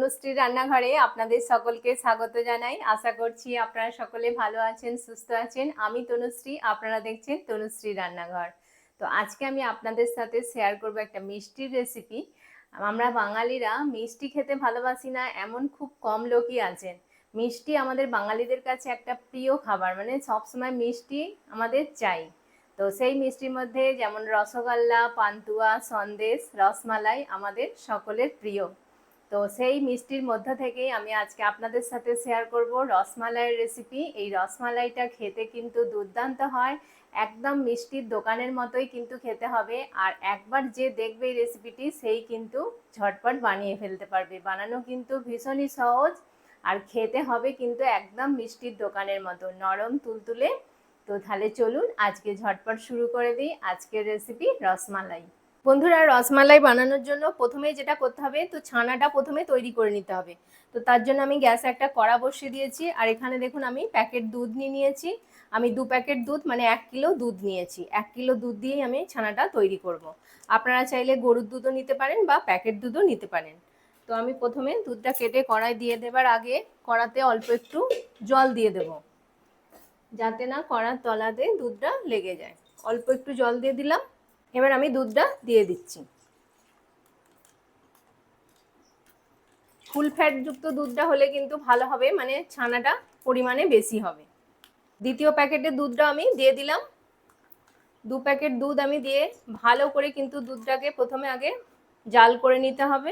তনুশ্রী রান্নাঘরে আপনাদের সকলকে স্বাগত জানাই। আশা করছি আপনারা সকলে ভালো আছেন, সুস্থ আছেন। আমি তনুশ্রী, আপনারা দেখছেন তনুশ্রী রান্নাঘর। তো আজকে আমি আপনাদের সাথে শেয়ার করব একটা মিষ্টির রেসিপি। আমরা বাঙালিরা মিষ্টি খেতে ভালোবাসি না এমন খুব কম লোকই আছেন। মিষ্টি আমাদের বাঙালিদের কাছে একটা প্রিয় খাবার, মানে সবসময় মিষ্টি আমাদের চাই। তো সেই মিষ্টির মধ্যে যেমন রসগোল্লা, পান্তুয়া, সন্দেশ, রসমালাই আমাদের সকলের প্রিয়। তো সেই মিষ্টির মধ্য থেকেই আমি আজকে আপনাদের সাথে শেয়ার করব রসমালাইয়ের রেসিপি। এই রসমালাইটা খেতে কিন্তু দুর্দান্ত হয়, একদম মিষ্টির দোকানের মতোই কিন্তু খেতে হবে। আর একবার যে দেখবে এই রেসিপিটি সেই কিন্তু ঝটপট বানিয়ে ফেলতে পারবে। বানানো কিন্তু ভীষণই সহজ, আর খেতে হবে কিন্তু একদম মিষ্টির দোকানের মতো নরম তুলতুলে। তো তাহলে চলুন আজকে ঝটপট শুরু করে দিই আজকের রেসিপি রসমালাই। বন্ধুরা, রসমালাই বানানোর জন্য প্রথমে যেটা করতে হবে, তো ছানাটা প্রথমে তৈরি করে নিতে হবে। তো তার জন্য আমি গ্যাসে একটা কড়া বসিয়ে দিয়েছি, আর এখানে দেখুন আমি প্যাকেট দুধ নিয়ে নিয়েছি। আমি 2 প্যাকেট দুধ মানে 1 কিলো দুধ নিয়েছি। 1 কিলো দুধ দিয়েই আমি ছানাটা তৈরি করব। আপনারা চাইলে গরুর দুধও নিতে পারেন বা প্যাকেট দুধও নিতে পারেন। তো আমি প্রথমে দুধটা কেটে কড়াই দিয়ে দেবার আগে কড়াতে অল্প একটু জল দিয়ে দেব, যাতে না কড়ার তলাতে দুধটা লেগে যায়। অল্প একটু জল দিয়ে দিলাম। এবার আমি দুধটা দিয়ে দিচ্ছি। ফুল ফ্যাট যুক্ত দুধটা হলে কিন্তু ভালো হবে, মানে ছানাটা পরিমাণে বেশি হবে। দ্বিতীয় প্যাকেটের দুধটা আমি দিয়ে দিলাম। 2 প্যাকেট দুধ আমি দিয়ে ভালো করে কিন্তু দুধটাকে প্রথমে আগে জাল করে নিতে হবে।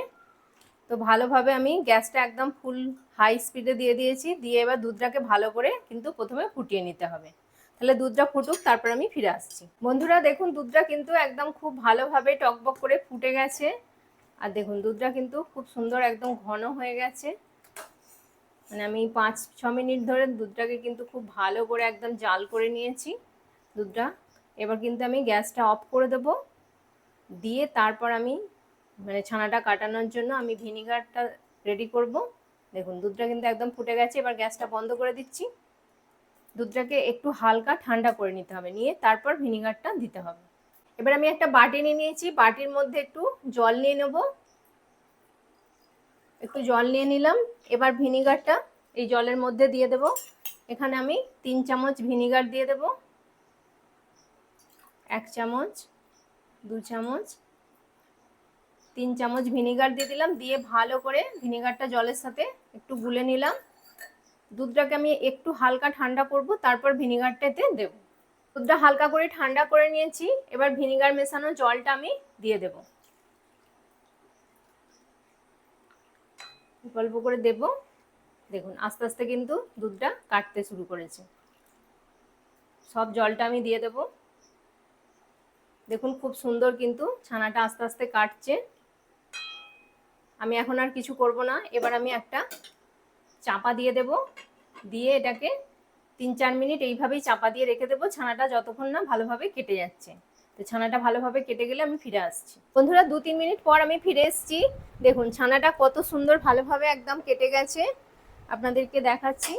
তো ভালোভাবে আমি গ্যাসটা একদম ফুল হাই স্পিডে দিয়ে দিয়েছি। দিয়ে এবার দুধটাকে ভালো করে কিন্তু প্রথমে ফুটিয়ে নিতে হবে। তাহলে দুধটা ফুটুক, তারপর আমি ফিরে আসছি। বন্ধুরা দেখুন, দুধটা কিন্তু একদম খুব ভালোভাবে টকবক করে ফুটে গেছে। আর দেখুন দুধটা কিন্তু খুব সুন্দর একদম ঘন হয়ে গেছে। মানে আমি 5-6 মিনিট ধরে দুধটাকে কিন্তু খুব ভালো করে একদম জাল করে নিয়েছি দুধটা। এবার কিন্তু আমি গ্যাসটা অফ করে দেবো। দিয়ে তারপর আমি মানে ছানাটা কাটানোর জন্য আমি ভিনিগারটা রেডি করব। দেখুন দুধটা কিন্তু একদম ফুটে গেছে। এবার গ্যাসটা বন্ধ করে দিচ্ছি। দুধটাকে একটু হালকা ঠান্ডা করে নিতে হবে, নিয়ে তারপর ভিনিগারটা দিতে হবে। এবার আমি একটা বাটি নিয়ে নিয়েছি, বাটির মধ্যে একটু জল নিয়ে নেব। একটু জল নিয়ে নিলাম। এবার ভিনিগারটা এই জলের মধ্যে দিয়ে দেব। এখানে আমি 3 চামচ ভিনিগার দিয়ে দেব। 1 চামচ, 2 চামচ, 3 চামচ ভিনিগার দিয়ে দিলাম। দিয়ে ভালো করে ভিনিগারটা জলের সাথে একটু গুলে নিলাম। দুধটাকে আমি একটু হালকা ঠান্ডা করব, তারপর ভিনিগারটাতে দেব। দুধটা হালকা করে ঠান্ডা করে নিয়েছি। এবার ভিনিগার মেশানো জলটা আমি দিয়ে দেব। গল্প করে দেব। দেখুন আস্তে আস্তে কিন্তু দুধটা কাটতে শুরু করেছে। সব জলটা আমি দিয়ে দেব। দেখুন খুব সুন্দর কিন্তু ছানাটা আস্তে আস্তে কাটছে। আমি এখন আর কিছু করব না। এবার আমি একটা চাপা দিয়ে দেব। দিয়ে এটাকে 3-4 মিনিট এইভাবেই চাপা দিয়ে রেখে দেবো, ছানাটা যতক্ষণ না ভালোভাবে কেটে যাচ্ছে। তো ছানাটা ভালোভাবে কেটে গেলে আমি ফিরে আসছি। বন্ধুরা 2-3 মিনিট পর আমি ফিরে এসেছি। দেখুন ছানাটা কত সুন্দর ভালোভাবে একদম কেটে গেছে। আপনাদেরকে দেখাচ্ছি।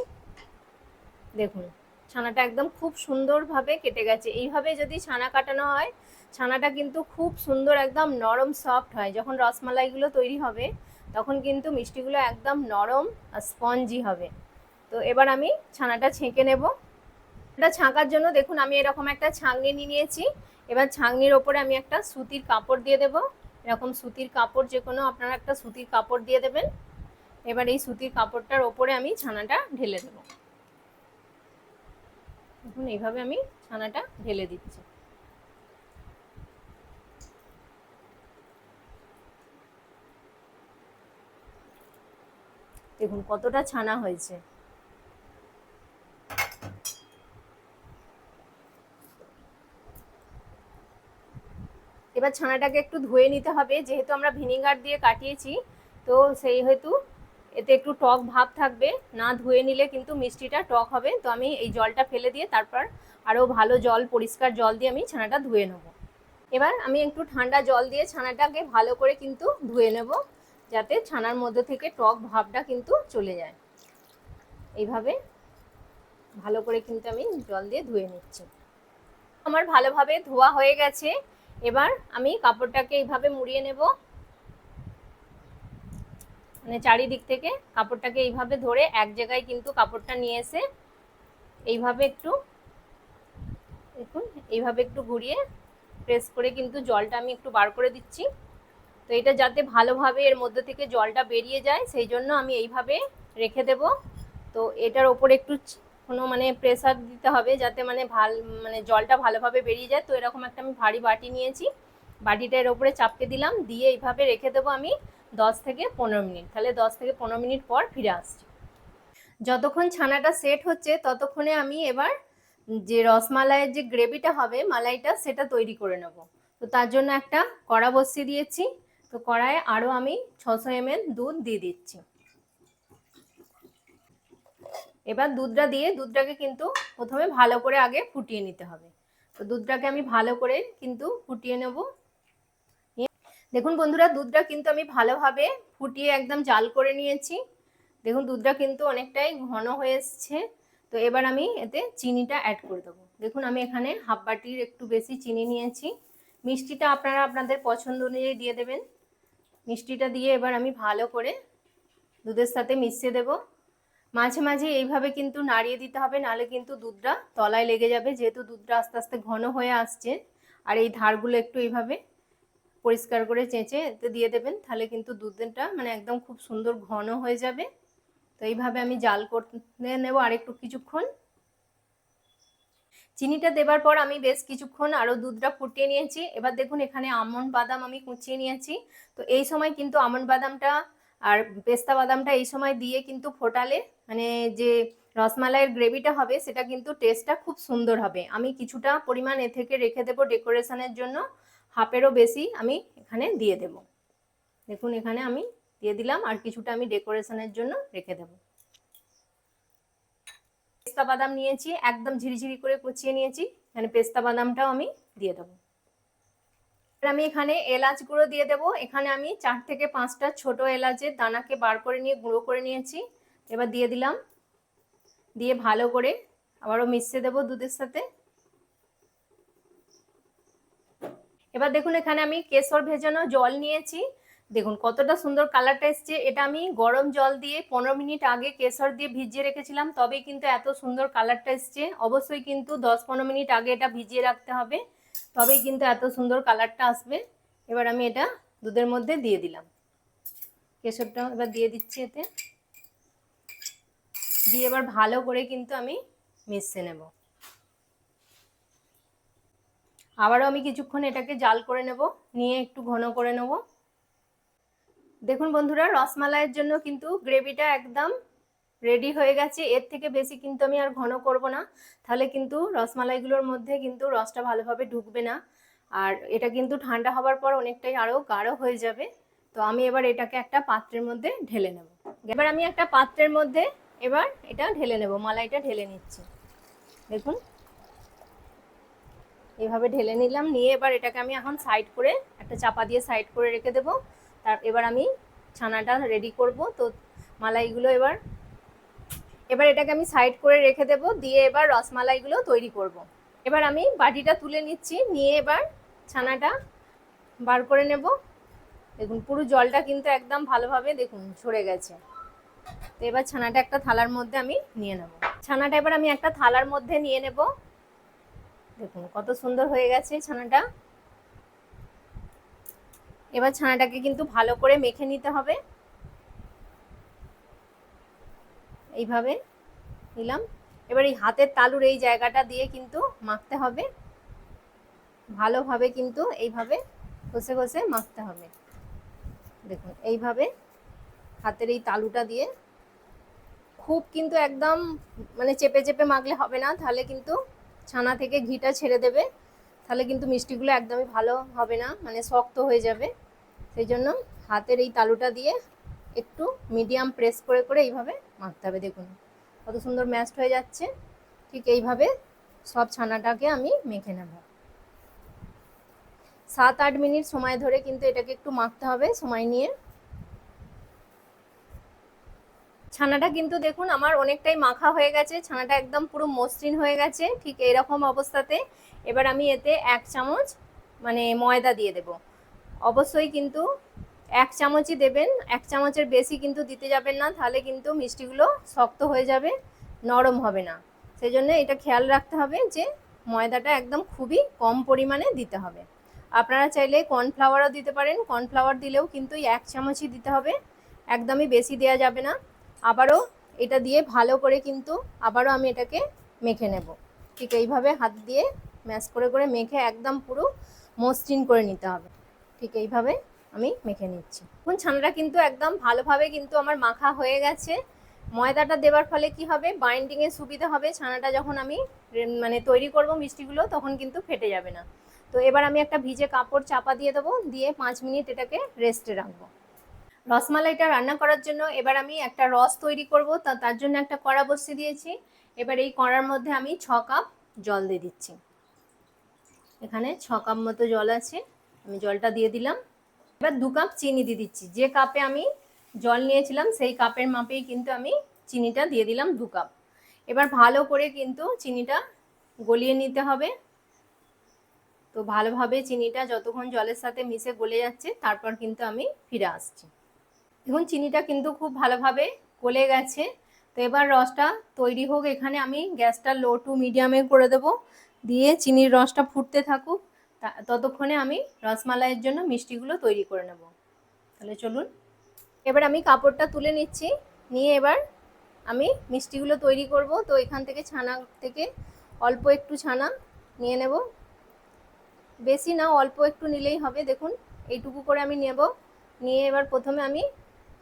দেখুন ছানাটা একদম খুব সুন্দরভাবে কেটে গেছে। এইভাবে যদি ছানা কাটানো হয়, ছানাটা কিন্তু খুব সুন্দর একদম নরম সফট হয়। যখন রসমালাইগুলো তৈরি হবে তখন কিন্তু মিষ্টিগুলো একদম নরম আর স্পঞ্জি হবে। তো এবার আমি ছানাটা ছেঁকে নেব। এটা ছাঁকার জন্য দেখুন আমি এরকম একটা ছাঁকনি নিয়ে নিয়েছি। এবার ছাঁকনির ওপরে আমি একটা সুতির কাপড় দিয়ে দেব। এরকম সুতির কাপড়, যে কোনো আপনারা একটা সুতির কাপড় দিয়ে দেবেন। এবার এই সুতির কাপড়টার ওপরে আমি ছানাটা ঢেলে দেব। দেখুন এইভাবে আমি ছানাটা ঢেলে দিচ্ছি। দেখুন কতটা ছানা হয়েছে। এবার ছানাটাকে একটু ধুয়ে নিতে হবে, যেহেতু আমরা ভিনিগার দিয়ে কাটিয়েছি। তো সেই হেতু এতে একটু টক ভাব থাকবে। না ধুয়ে নিলে কিন্তু মিষ্টিটা টক হবে। তো আমি এই জলটা ফেলে দিয়ে তারপর আরও ভালো জল, পরিষ্কার জল দিয়ে আমি ছানাটা ধুয়ে নেব। এবার আমি একটু ঠান্ডা জল দিয়ে ছানাটাকে ভালো করে কিন্তু ধুয়ে নেব, যাতে ছানার মধ্যে থেকে টক ভাবটা কিন্তু চলে যায়। এইভাবে ভালো করে কিন্তু আমি জল দিয়ে ধুয়ে নিচ্ছি। আমার ভালোভাবে ধোয়া হয়ে গেছে। এবার আমি কাপড়টাকে এইভাবে মুড়িয়ে নেব। মানে চারিদিক থেকে কাপড়টাকে এইভাবে ধরে এক জায়গায় কিন্তু কাপড়টা নিয়ে এসে এইভাবে একটু দেখুন এইভাবে একটু ঘুরিয়ে প্রেস করে কিন্তু জলটা আমি একটু বার করে দিচ্ছি। তো এটা যাতে ভালোভাবে এর মধ্যে থেকে জলটা বেরিয়ে যায় সেই জন্য আমি এইভাবে রেখে দেব। তো এটার ওপরে একটু কোনো মানে প্রেসার দিতে হবে যাতে মানে মানে জলটা ভালোভাবে বেরিয়ে যায়। তো এরকম একটা আমি ভারী বাটি নিয়েছি, বাটিটা এর ওপরে চাপকে দিলাম, দিয়ে এইভাবে রেখে দেবো আমি 10 থেকে 15 মিনিট। তাহলে 10 থেকে 15 মিনিট পর ফিরে আসছি। যতক্ষণ ছানাটা সেট হচ্ছে ততক্ষণে আমি এবার যে রসমালাইয়ের যে গ্রেভিটা হবে মালাইটা সেটা তৈরি করে নেব। তো তার জন্য একটা কড়া বসিয়ে দিয়েছি। তো কড়াইয়ে আরও আমি 600 ml দুধ দিয়ে দিচ্ছি। এবার দুধটা দিয়ে দুধটাকে কিন্তু প্রথমে ভালো করে আগে ফুটিয়ে নিতে হবে। তো দুধটাকে আমি ভালো করে কিন্তু ফুটিয়ে নেব। দেখুন বন্ধুরা, দুধটা কিন্তু আমি ভালোভাবে ফুটিয়ে একদম জাল করে নিয়েছি। দেখুন দুধটা কিন্তু অনেকটাই ঘন হয়ে এসছে। তো এবার আমি এতে চিনিটা অ্যাড করে দেবো। দেখুন আমি এখানে হাফ বাটির একটু বেশি চিনি নিয়েছি। মিষ্টিটা আপনারা আপনাদের পছন্দ অনুযায়ী দিয়ে দেবেন। মিষ্টিটা দিয়ে এবার আমি ভালো করে দুধের সাথে মিশিয়ে দেব। মাঝে মাঝে এইভাবে কিন্তু নাড়িয়ে দিতে হবে, নাহলে কিন্তু দুধটা তলায় লেগে যাবে, যেহেতু দুধটা আস্তে আস্তে ঘন হয়ে আসছে। আর এই ধারগুলো একটু এইভাবে পরিষ্কার করে চেঁচে এতে দিয়ে দেবেন, তাহলে কিন্তু দুধটা মানে একদম খুব সুন্দর ঘন হয়ে যাবে। তো এইভাবে আমি জাল করতে নেব আর একটু কিছুক্ষণ। চিনিটা দেবার পর আমি বেশ কিছুক্ষণ আরও দুধটা ফুটিয়ে নিয়েছি। এবার দেখুন এখানে আমন্ড বাদাম আমি কুচিয়ে নিয়েছি। তো এই সময় কিন্তু আমন্ড বাদামটা আর পেস্তা বাদামটা এই সময় দিয়ে কিন্তু ফোটালে মানে যে রসমালাইয়ের গ্রেভিটা হবে সেটা কিন্তু টেস্টটা খুব সুন্দর হবে। আমি কিছুটা পরিমাণ এ থেকে রেখে দেবো ডেকোরেশনের জন্য, হাফেরও বেশি আমি এখানে দিয়ে দেব। দেখুন এখানে আমি দিয়ে দিলাম, আর কিছুটা আমি ডেকোরেশনের জন্য রেখে দেবো। পেস্তা বাদাম নিয়েছি, একদম ঝিরিঝিরি করে কুচিয়ে নিয়েছি, মানে পেস্তা বাদামটাও আমি দিয়ে দেবো। আমি এখানে এলাচ গুঁড়ো দিয়ে দেবো। এখানে আমি 4 থেকে 5টা ছোট এলাচের দানাকে বার করে নিয়ে গুঁড়ো করে নিয়েছি। এবার দিয়ে দিলাম, দিয়ে ভালো করে আবারও মিশিয়ে দেবো দুধের সাথে। এবার দেখুন এখানে আমি কেশর ভেজানো জল নিয়েছি। দেখুন কতটা সুন্দর কালারটা এসছে। এটা আমি গরম জল দিয়ে 15 মিনিট আগে কেশর দিয়ে ভিজিয়ে রেখেছিলাম, তবেই কিন্তু এত সুন্দর কালারটা এসছে। অবশ্যই কিন্তু 10-15 মিনিট আগে এটা ভিজিয়ে রাখতে হবে, তবেই কিন্তু এত সুন্দর কালারটা আসবে। এবার আমি এটা দুধের মধ্যে দিয়ে দিলাম, কেশরটা এবার দিয়ে দিচ্ছি এতে, দিয়ে এবার ভালো করে কিন্তু আমি মিশিয়ে নেব। আবারও আমি কিছুক্ষণ এটাকে জাল করে নেব, নিয়ে একটু ঘন করে নেব। দেখুন বন্ধুরা, রসমালাইয়ের জন্য কিন্তু গ্রেভিটা একদম রেডি হয়ে গেছে। এর থেকে বেশি কিন্তু আমি আর ঘন করব না, তাহলে কিন্তু রসমালাইগুলোর মধ্যে কিন্তু রসটা ভালোভাবে ঢুকবে না। আর এটা কিন্তু ঠান্ডা হবার পর অনেকটাই আরও গাঢ় হয়ে যাবে। তো আমি এবার এটাকে একটা পাত্রের মধ্যে ঢেলে নেব। এবার আমি একটা পাত্রের মধ্যে এবার এটা ঢেলে নেব, মালাইটা ঢেলে নিচ্ছি। দেখুন এইভাবে ঢেলে নিলাম, নিয়ে এবার এটাকে আমি এখন সাইড করে একটা চাপা দিয়ে সাইড করে রেখে দেবো। এবার আমি ছানাটা রেডি করব। তো মালাইগুলো এবার এটাকে আমি সাইড করে রেখে দেব, দিয়ে এবার রসমালাইগুলো তৈরি করব। এবার আমি বাটিটা তুলে নিচ্ছি, নিয়ে এবার ছানাটা বার করে নেব। দেখুন পুরো জলটা কিন্তু একদম ভালোভাবে দেখুন ঝরে গেছে। তো এবার ছানাটা একটা থালার মধ্যে আমি নিয়ে নেব। ছানাটা এবার আমি একটা থালার মধ্যে নিয়ে নেব। দেখুন কত সুন্দর হয়ে গেছে ছানাটা। এবার ছানাটাকে কিন্তু ভালো করে মেখে নিতে হবে। এইভাবে নিলাম। এবার এই হাতের তালুর এই জায়গাটা দিয়ে কিন্তু মাখতে হবে ভালোভাবে, কিন্তু এইভাবে ঘষে ঘষে মাখতে হবে। দেখুন এইভাবে হাতের এই তালুটা দিয়ে খুব কিন্তু একদম মানে চেপে চেপে মাখলে হবে না, তাহলে কিন্তু ছানা থেকে ঘিটা ছেড়ে দেবে, তাহলে কিন্তু মিষ্টিগুলো একদমই ভালো হবে না, মানে শক্ত হয়ে যাবে। সেই জন্য হাতের এই তালুটা দিয়ে একটু মিডিয়াম প্রেস করে করে এইভাবে মাখতে হবে। দেখুন কত সুন্দর ম্যাশড হয়ে যাচ্ছে। ঠিক এইভাবে সব ছানাটাকে আমি মেখে নেব। 7-8 মিনিট সময় ধরে কিন্তু এটাকে একটু মাখতে হবে সময় নিয়ে। ছানাটা কিন্তু দেখুন আমার অনেকটাই মাখা হয়ে গেছে, ছানাটা একদম পুরো মসৃণ হয়ে গেছে। ঠিক এরকম অবস্থাতে এবার আমি এতে 1 চামচ মানে ময়দা দিয়ে দেব। অবশ্যই কিন্তু 1 চামচই দেবেন, 1 চামচের বেশি কিন্তু দিতে যাবেন না, তাহলে কিন্তু মিষ্টিগুলো শক্ত হয়ে যাবে, নরম হবে না। সেই জন্য এটা খেয়াল রাখতে হবে যে ময়দাটা একদম খুবই কম পরিমাণে দিতে হবে। আপনারা চাইলে কর্নফ্লাওয়ারও দিতে পারেন, কর্নফ্লাওয়ার দিলেও কিন্তু 1 চামচই দিতে হবে, একদমই বেশি দেওয়া যাবে না। আবারও এটা দিয়ে ভালো করে কিন্তু আবারও আমি এটাকে মেখে নেব। ঠিক এইভাবে হাত দিয়ে ম্যাশ করে করে মেখে একদম পুরো মসৃণ করে নিতে হবে। ঠিক এইভাবে আমি মেখে নিচ্ছি। এখন ছানাটা কিন্তু একদম ভালোভাবে কিন্তু আমার মাখা হয়ে গেছে। ময়দাটা দেওয়ার ফলে কি হবে, বাইন্ডিংয়ে সুবিধা হবে। ছানাটা যখন আমি মানে তৈরি করব মিষ্টিগুলো, তখন কিন্তু ফেটে যাবে না। তো এবার আমি একটা ভিজে কাপড় চাপা দিয়ে দেবো, দিয়ে 5 মিনিট এটাকে রেস্টে রাখবো। রসমালাইটা রান্না করার জন্য এবার আমি একটা রস তৈরি করব, তার জন্য একটা কড়া বসিয়ে দিয়েছি। এবার এই কড়ার মধ্যে আমি 6 কাপ জল দিয়ে দিচ্ছি। এখানে 6 কাপ মতো জল আছে, আমি জলটা দিয়ে দিলাম। এবার 2 কাপ চিনি দিয়ে দিচ্ছি। যে কাপে আমি জল নিয়েছিলাম সেই কাপের মাপেই কিন্তু আমি চিনিটা দিয়ে দিলাম 2 কাপ। এবার ভালো করে কিন্তু চিনিটা গলিয়ে নিতে হবে। তো ভালোভাবে চিনিটা যতক্ষণ জলের সাথে মিশে গলে যাচ্ছে, তারপর কিন্তু আমি ফিরে আসছি। দেখুন চিনিটা কিন্তু খুব ভালোভাবে গলে গেছে। তো এবার রসটা তৈরি হোক, এখানে আমি গ্যাসটা লো টু মিডিয়ামে করে দেব, দিয়ে চিনির রসটা ফুটতে থাকুক। ততক্ষণে আমি রসমালাইয়ের জন্য মিষ্টিগুলো তৈরি করে নেব। তাহলে চলুন, এবার আমি কাপড়টা তুলে নিচ্ছি, নিয়ে এবার আমি মিষ্টিগুলো তৈরি করব। তো এখান থেকে ছানা থেকে অল্প একটু ছানা নিয়ে নেব, বেশি না, অল্প একটু নিলেই হবে। দেখুন এইটুকু করে আমি নেব, নিয়ে এবার প্রথমে আমি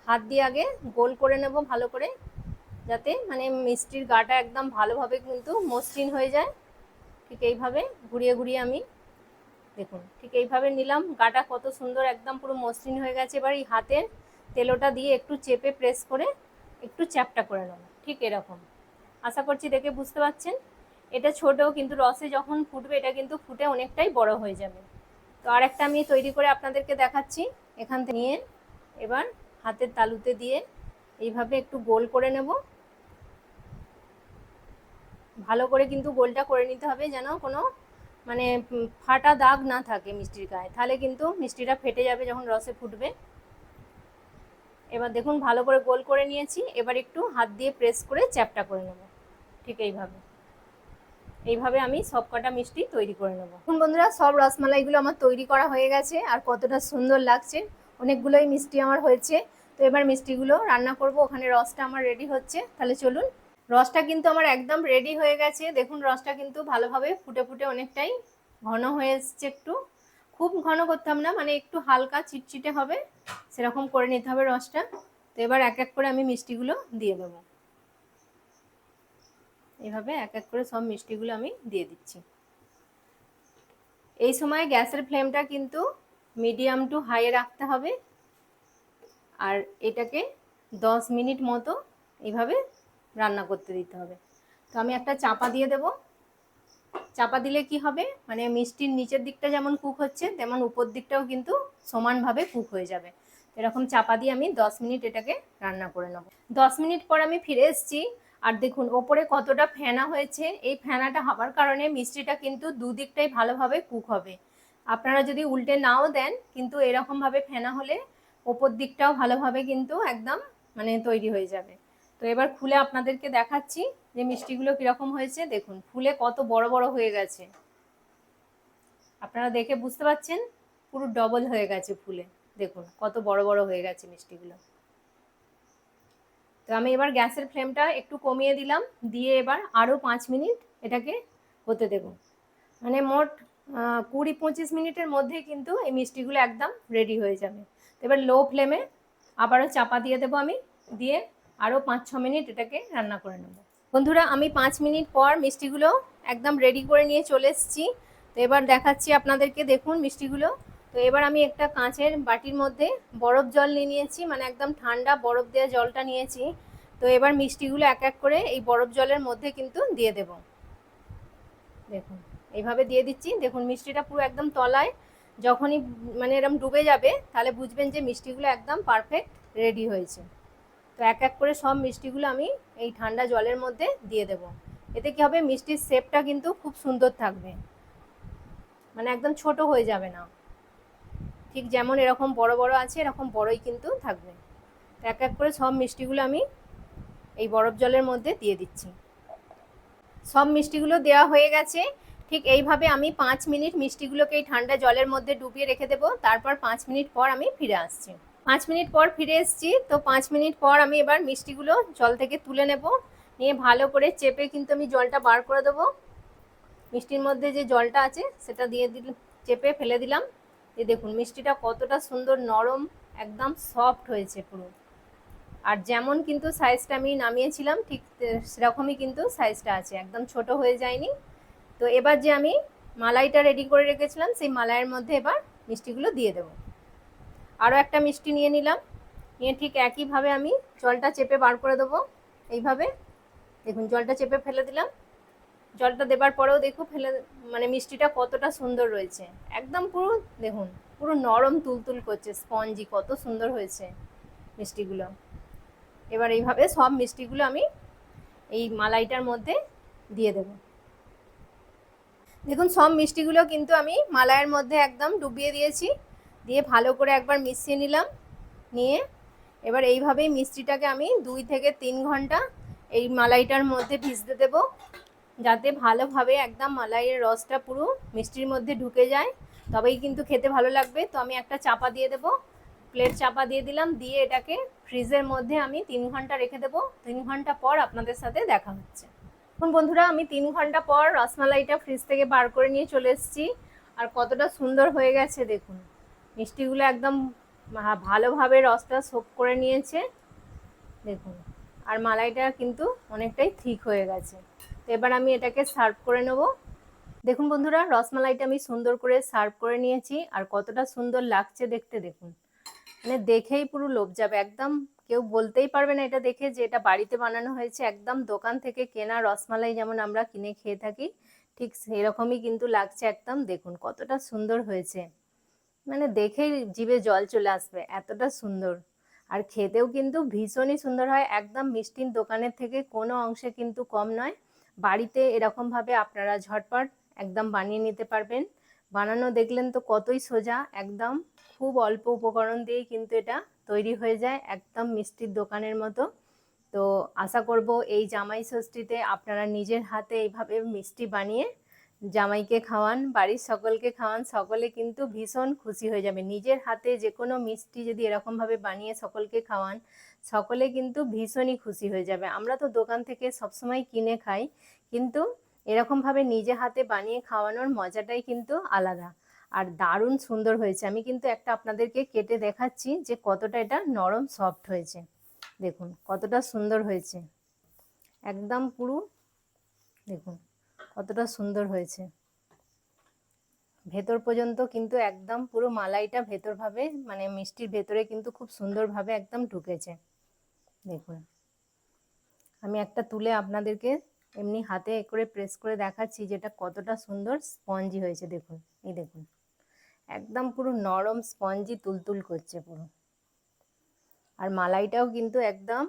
হাত দিয়ে আগে গোল করে নেব ভালো করে, যাতে মানে মিষ্টির গাটা একদম ভালোভাবে কিন্তু মসৃণ হয়ে যায়। ঠিক এইভাবে ঘুরিয়ে ঘুরিয়ে আমি, দেখুন ঠিক এইভাবে নিলাম, গাটা কত সুন্দর একদম পুরো মসৃণ হয়ে গেছে। এবার এই হাতের তেলোটা দিয়ে একটু চেপে প্রেস করে একটু চ্যাপটা করে নেব, ঠিক এরকম। আশা করছি দেখে বুঝতে পারছেন। এটা ছোট, কিন্তু রসে যখন ফুটবে এটা কিন্তু ফুটে অনেকটাই বড় হয়ে যাবে। তো আর একটা আমি তৈরি করে আপনাদেরকে দেখাচ্ছি। এখান থেকে নিয়ে এবার হাতের তালুতে দিয়ে এইভাবে একটু গোল করে নেব। ভালো করে কিন্তু গোলটা করে নিতে হবে, যেন কোনো মানে ফাটা দাগ না থাকে মিষ্টির গায়ে, তাহলে কিন্তু মিষ্টিটা ফেটে যাবে যখন রসে ফুটবে। এবার দেখুন ভালো করে গোল করে নিয়েছি, এবার একটু হাত দিয়ে প্রেস করে চ্যাপটা করে নেব। ঠিক এইভাবে এইভাবে আমি সব কটা মিষ্টি তৈরি করে নেব। এখন বন্ধুরা সব রসমালাইগুলো আমার তৈরি করা হয়ে গেছে, আর কতটা সুন্দর লাগছে, অনেকগুলোই মিষ্টি আমার হয়েছে। তো এবার মিষ্টিগুলো রান্না করব, ওখানে রসটা আমার রেডি হচ্ছে। তাহলে চলুন, রসটা কিন্তু আমার একদম রেডি হয়ে গেছে। দেখুন রসটা কিন্তু ভালোভাবে ফুটে ফুটে অনেকটাই ঘন হয়ে এসছে। একটু খুব ঘন করতাম না, মানে একটু হালকা চিটচিটে হবে সেরকম করে নিতে হবে রসটা। তো এবার এক এক করে আমি মিষ্টিগুলো দিয়ে দেবো। এইভাবে এক এক করে সব মিষ্টিগুলো আমি দিয়ে দিচ্ছি। এই সময় গ্যাসের ফ্লেমটা কিন্তু মিডিয়াম টু হাই রাখতে হবে, আর এটাকে 10 মিনিট মতো এইভাবে রান্না করতে দিতে হবে। তো আমি একটা চাপা দিয়ে দেব। চাপা দিলে কি হবে, মানে মিষ্টির নিচের দিকটা যেমন কুক হচ্ছে, তেমন উপর দিকটাও কিন্তু সমানভাবে কুক হয়ে যাবে। এরকম চাপা দিয়ে আমি 10 মিনিট এটাকে রান্না করে নেব। 10 মিনিট পর আমি ফিরে এসেছি, আর দেখুন ওপরে কতটা ফেনা হয়েছে। এই ফেনাটা হওয়ার কারণে মিষ্টিটা কিন্তু দুদিকটাই ভালোভাবে কুক হবে। আপনারা যদি উল্টে নাও দেন, কিন্তু এরকমভাবে ফেনা হলে ওপর দিকটাও ভালোভাবে কিন্তু একদম মানে তৈরি হয়ে যাবে। তো এবার খুলে আপনাদেরকে দেখাচ্ছি যে মিষ্টিগুলো কীরকম হয়েছে। দেখুন ফুলে কত বড় বড় হয়ে গেছে, আপনারা দেখে বুঝতে পারছেন, পুরো ডবল হয়ে গেছে ফুলে। দেখুন কত বড় বড় হয়ে গেছে মিষ্টিগুলো। তো আমি এবার গ্যাসের ফ্লেমটা একটু কমিয়ে দিলাম, দিয়ে এবার আরও 5 মিনিট এটাকে হতে দেব। মানে মোট 20-25 মিনিটের মধ্যেই কিন্তু এই মিষ্টিগুলো একদম রেডি হয়ে যাবে। তো এবার লো ফ্লেমে আবারও চাপা দিয়ে দেবো আমি, দিয়ে আরও 5-6 মিনিট এটাকে রান্না করে নেব। বন্ধুরা আমি 5 মিনিট পর মিষ্টিগুলো একদম রেডি করে নিয়ে চলে এসেছি। তো এবার দেখাচ্ছি আপনাদেরকে, দেখুন মিষ্টিগুলো। তো এবার আমি একটা কাঁচের বাটির মধ্যে বরফ জল নিয়ে নিয়েছি, মানে একদম ঠান্ডা বরফ দেওয়া জলটা নিয়েছি। তো এবার মিষ্টিগুলো এক এক করে এই বরফ জলের মধ্যে কিন্তু দিয়ে দেব। দেখুন এইভাবে দিয়ে দিচ্ছি। দেখুন মিষ্টিটা পুরো একদম তলায়, যখনই মানে এরকম ডুবে যাবে তাহলে বুঝবেন যে মিষ্টিগুলো একদম পারফেক্ট রেডি হয়েছে। তো এক এক করে সব মিষ্টিগুলো আমি এই ঠান্ডা জলের মধ্যে দিয়ে দেব। এতে কি হবে, মিষ্টির শেপটা কিন্তু খুব সুন্দর থাকবে, মানে একদম ছোট হয়ে যাবে না। ঠিক যেমন এরকম বড় বড় আছে এরকম বড়ই কিন্তু থাকবে। এক এক করে সব মিষ্টিগুলো আমি এই বরফ জলের মধ্যে দিয়ে দিচ্ছি। সব মিষ্টিগুলো দেওয়া হয়ে গেছে। ঠিক এইভাবে আমি 5 মিনিট মিষ্টিগুলোকে এই ঠান্ডা জলের মধ্যে ডুবিয়ে রেখে দেবো। তারপর 5 মিনিট পর আমি ফিরে আসছি। 5 মিনিট পর ফিরে এসেছি। তো 5 মিনিট পর আমি এবার মিষ্টিগুলো জল থেকে তুলে নেব। নিয়ে ভালো করে চেপে কিন্তু আমি জলটা বার করে দেবো। মিষ্টির মধ্যে যে জলটা আছে সেটা দিয়ে চেপে ফেলে দিলাম। এই দেখুন মিষ্টিটা কতটা সুন্দর নরম, একদম সফট হয়েছে পুরো। আর যেমন কিন্তু সাইজটা আমি নামিয়েছিলাম ঠিক সেরকমই কিন্তু সাইজটা আছে, একদম ছোট হয়ে যায়নি। তো এবার যে আমি মালাইটা রেডি করে রেখেছিলাম সেই মালাইয়ের মধ্যে এবার মিষ্টিগুলো দিয়ে দেবো। আরও একটা মিষ্টি নিয়ে নিলাম, নিয়ে ঠিক একইভাবে আমি জলটা চেপে বার করে দেবো। এইভাবে দেখুন জলটা চেপে ফেলে দিলাম। জলটা দেবার পরেও দেখুন মানে মিষ্টিটা কতটা সুন্দর রয়েছে, একদম পুরো দেখুন পুরো নরম তুলতুল করছে, স্পঞ্জি, কত সুন্দর হয়েছে মিষ্টিগুলো। এবার এইভাবে সব মিষ্টিগুলো আমি এই মালাইটার মধ্যে দিয়ে দেব। দেখুন সব মিষ্টিগুলো কিন্তু আমি মালাইয়ের মধ্যে একদম ডুবিয়ে দিয়েছি, দিয়ে ভালো করে একবার মিশিয়ে নিলাম। নিয়ে এবার এইভাবেই মিষ্টিটাকে আমি 2 থেকে 3 ঘন্টা এই মালাইটার মধ্যে ভিজতে দেবো, যাতে ভালোভাবে একদম মালাইয়ের রসটা পুরো মিষ্টির মধ্যে ঢুকে যায়, তবেই কিন্তু খেতে ভালো লাগবে। তো আমি একটা চাপা দিয়ে দেবো, প্লেট চাপা দিয়ে দিলাম, দিয়ে এটাকে ফ্রিজের মধ্যে আমি 3 ঘন্টা রেখে দেবো। 3 ঘন্টা পর আপনাদের সাথে দেখা হচ্ছে। এখন বন্ধুরা আমি 3 ঘন্টা পর রসমালাইটা ফ্রিজ থেকে বার করে নিয়ে চলে এসেছি। আর কতটা সুন্দর হয়ে গেছে দেখুন, মিষ্টিগুলো একদম ভালোভাবে রসটা সোক করে নিয়েছে দেখুন। আর মালাইটা কিন্তু অনেকটাই ঠিক হয়ে গেছে। তো এবার আমি এটাকে সার্ভ করে নেব। দেখুন বন্ধুরা রসমালাইটা আমি সুন্দর করে সার্ভ করে নিয়েছি, আর কতটা সুন্দর লাগছে দেখতে দেখুন, মানে দেখেই পুরো লোভ যাবে, একদম কেউ বলতেই পারবে না এটা দেখে যে এটা বাড়িতে বানানো হয়েছে। একদম দোকান থেকে কেনা রসমালাই যেমন আমরা কিনে খেয়ে থাকি ঠিক সেরকমই কিন্তু লাগছে একদম। দেখুন কতটা সুন্দর হয়েছে, মানে দেখেই জিভে জল চলে আসবে, এতটা সুন্দর। আর খেতেও কিন্তু ভীষণই সুন্দর হয়, একদম মিষ্টির দোকানের থেকে কোনো অংশে কিন্তু কম নয়। বাড়িতে এরকমভাবে আপনারা ঝটপট একদম বানিয়ে নিতে পারবেন। বানানো দেখলেন তো কতই সোজা, একদম খুব অল্প উপকরণ দিয়েই কিন্তু এটা তৈরি হয়ে যায়, একদম মিষ্টির দোকানের মতো। তো আশা করব এই জামাই ষষ্ঠীতে আপনারা নিজের হাতে এইভাবে মিষ্টি বানিয়ে জামাইকে খাওয়ান, বাড়ির সকলকে খাওয়ান, সকলে কিন্তু ভীষণ খুশি হয়ে যাবে। নিজের হাতে যে কোনো মিষ্টি যদি এরকমভাবে বানিয়ে সকলকে খাওয়ান, সকলে কিন্তু ভীষণই খুশি হয়ে যাবে। আমরা তো দোকান থেকে সবসময় কিনে খাই, কিন্তু এরকমভাবে নিজে হাতে বানিয়ে খাওয়ানোর মজাটাই কিন্তু আলাদা। আর দারুণ সুন্দর হয়েছে। আমি কিন্তু একটা আপনাদেরকে কেটে দেখাচ্ছি যে কতটা এটা নরম সফট হয়েছে। দেখুন কতটা সুন্দর হয়েছে, একদম পুরো দেখুন কতটা সুন্দর হয়েছে। ভেতর পর্যন্ত কিন্তু একদম পুরো মালাইটা ভেতরভাবে মানে মিষ্টির ভেতরে কিন্তু খুব সুন্দরভাবে একদম ঢুকেছে। দেখুন আমি একটা তুলে আপনাদেরকে এমনি হাতে করে প্রেস করে দেখাচ্ছি যেটা কতটা সুন্দর স্পঞ্জি হয়েছে। দেখুন এই দেখুন একদম পুরো নরম স্পঞ্জি তুলতুল করছে পুরো। আর মালাইটাও কিন্তু একদম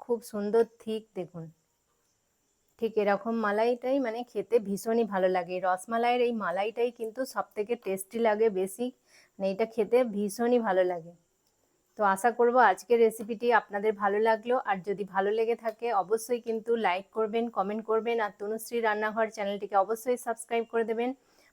খুব সুন্দর থিক, দেখুন ঠিক এরকম মালাইটাই মানে খেতে ভীষণই ভালো লাগে। রসমালাইয়ের এই মালাইটাই কিন্তু সব থেকে টেস্টি লাগে বেশি, মানে এটা খেতে ভীষণই ভালো লাগে। তো আশা করব আজকের রেসিপিটি আপনাদের ভালো লাগলো। আর যদি ভালো লেগে থাকে অবশ্যই কিন্তু লাইক করবেন, কমেন্ট করবেন, আর তনুশ্রী রান্নাঘর চ্যানেলটিকে অবশ্যই সাবস্ক্রাইব করে দেবেন।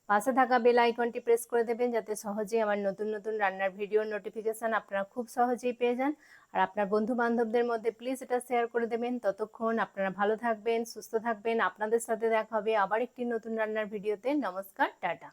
পাশে থাকা বেল আইকনটি প্রেস করে দেবেন যাতে সহজেই আমার নতুন নতুন রান্নার ভিডিওর নোটিফিকেশান আপনারা খুব সহজেই পেয়ে যান। আর আপনার বন্ধু বান্ধবদের মধ্যে প্লিজ এটা শেয়ার করে দেবেন। ততক্ষণ আপনারা ভালো থাকবেন, সুস্থ থাকবেন। আপনাদের সাথে দেখা হবে আবার একটি নতুন রান্নার ভিডিওতে। নমস্কার, টাটা।